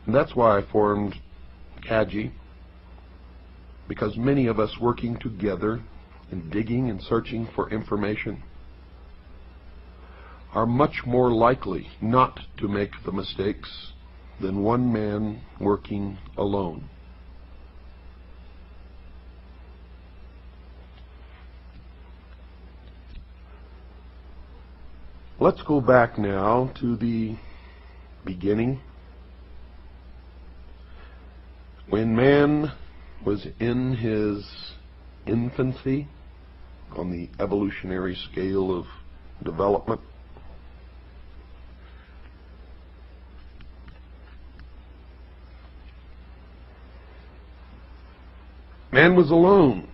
And that's why I formed CAGI, because many of us working together and digging and searching for information are much more likely not to make the mistakes than one man working alone. Let's go back now to the beginning, when man was in his infancy on the evolutionary scale of development. Man was alone.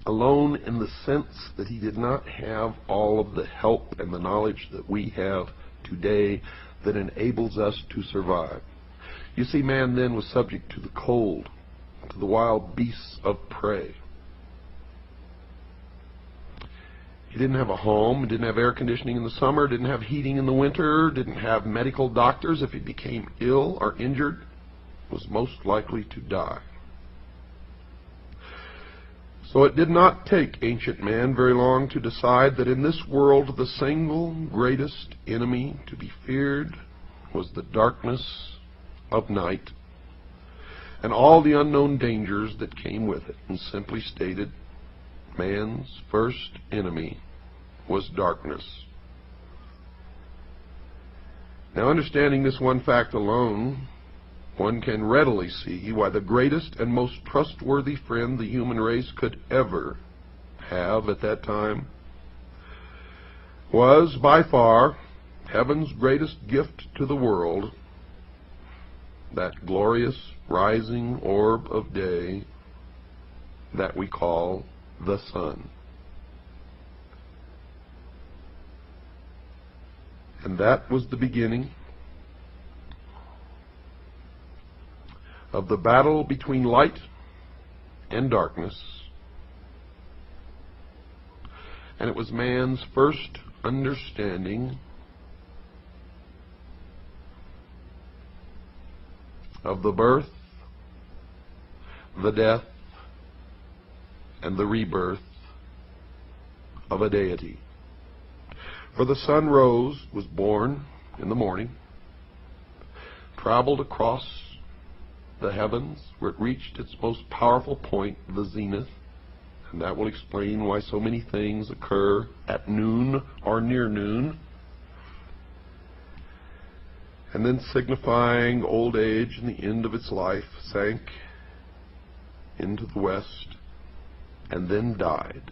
Alone in the sense that he did not have all of the help and the knowledge that we have today that enables us to survive. You see, man then was subject to the cold, to the wild beasts of prey. He didn't have a home, didn't have air conditioning in the summer, didn't have heating in the winter, didn't have medical doctors. If he became ill or injured, was most likely to die. So it did not take ancient man very long to decide that in this world the single greatest enemy to be feared was the darkness of night and all the unknown dangers that came with it. And simply stated, man's first enemy was darkness. Now, understanding this one fact alone, one can readily see why the greatest and most trustworthy friend the human race could ever have at that time was by far heaven's greatest gift to the world, that glorious rising orb of day that we call the sun. And that was the beginning of the battle between light and darkness. And it was man's first understanding of the birth, the death, and the rebirth of a deity. For the sun rose, was born in the morning, traveled across the heavens, where it reached its most powerful point, the zenith, and that will explain why so many things occur at noon or near noon, and then signifying old age and the end of its life, sank into the west and then died.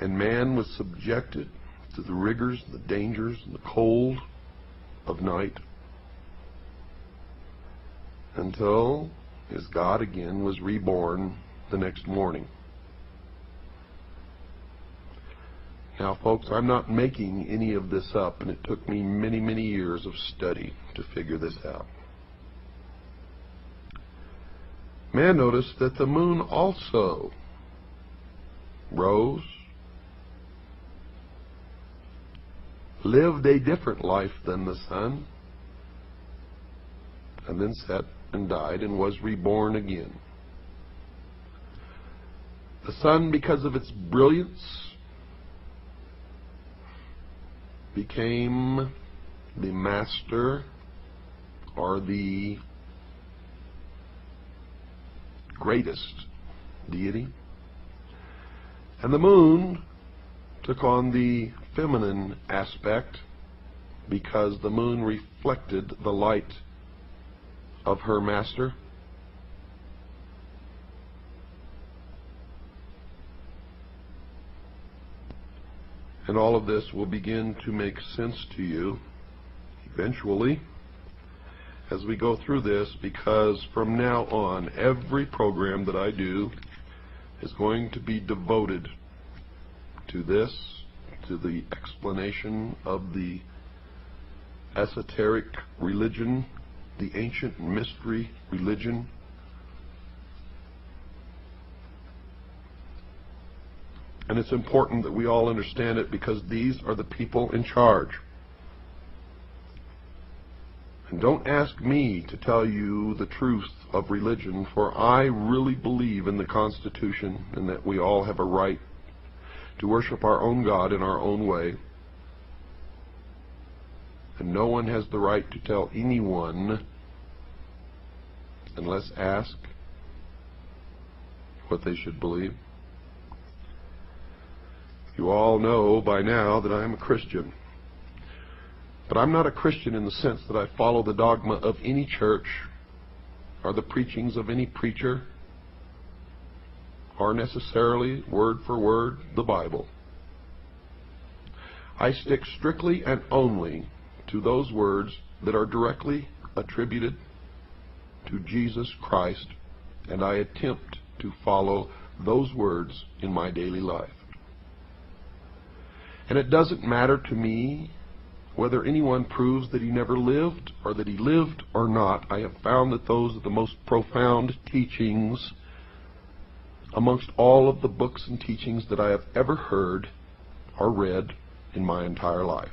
And man was subjected to the rigors, the dangers, and the cold of night, until his God again was reborn the next morning. Now, folks, I'm not making any of this up, and it took me many, many years of study to figure this out. Man noticed that the moon also rose, lived a different life than the sun, and then set and died and was reborn again. The sun, because of its brilliance, became the master or the greatest deity, and the moon took on the feminine aspect because the moon reflected the light of her master. And all of this will begin to make sense to you eventually as we go through this, because from now on every program that I do is going to be devoted to this, to the explanation of the esoteric religion, the ancient mystery religion. And it's important that we all understand it, because these are the people in charge. And don't ask me to tell you the truth of religion, for I really believe in the Constitution and that we all have a right to worship our own God in our own way. And no one has the right to tell anyone, unless asked, what they should believe. You all know by now that I am a Christian. But I'm not a Christian in the sense that I follow the dogma of any church or the preachings of any preacher or necessarily word for word the Bible. I stick strictly and only to those words that are directly attributed to Jesus Christ, and I attempt to follow those words in my daily life. And it doesn't matter to me whether anyone proves that he never lived or that he lived or not. I have found that those are the most profound teachings amongst all of the books and teachings that I have ever heard or read in my entire life.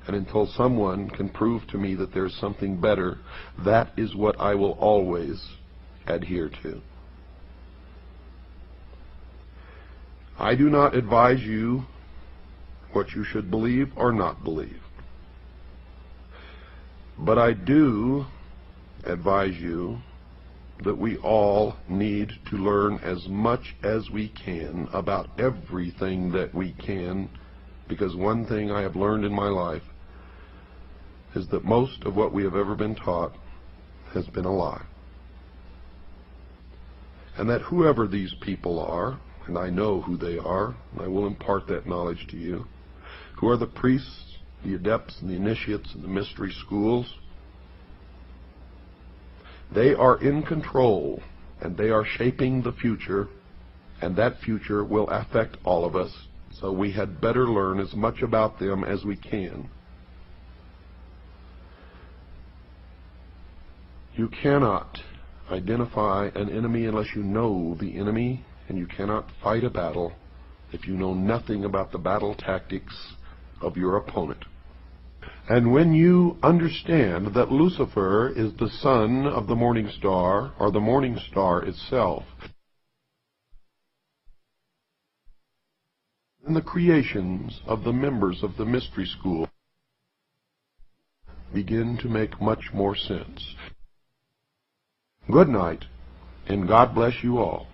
And until someone can prove to me that there's something better, that is what I will always adhere to. I do not advise you what you should believe or not believe. But I do advise you that we all need to learn as much as we can about everything that we can, because one thing I have learned in my life is that most of what we have ever been taught has been a lie. And that whoever these people are, and I know who they are, and I will impart that knowledge to you, who are the priests, the adepts, and the initiates in the mystery schools, they are in control, and they are shaping the future, and that future will affect all of us, so we had better learn as much about them as we can. You cannot identify an enemy unless you know the enemy, and you cannot fight a battle if you know nothing about the battle tactics of your opponent. And when you understand that Lucifer is the son of the morning star, or the morning star itself, then the creations of the members of the mystery school begin to make much more sense. Good night, and God bless you all.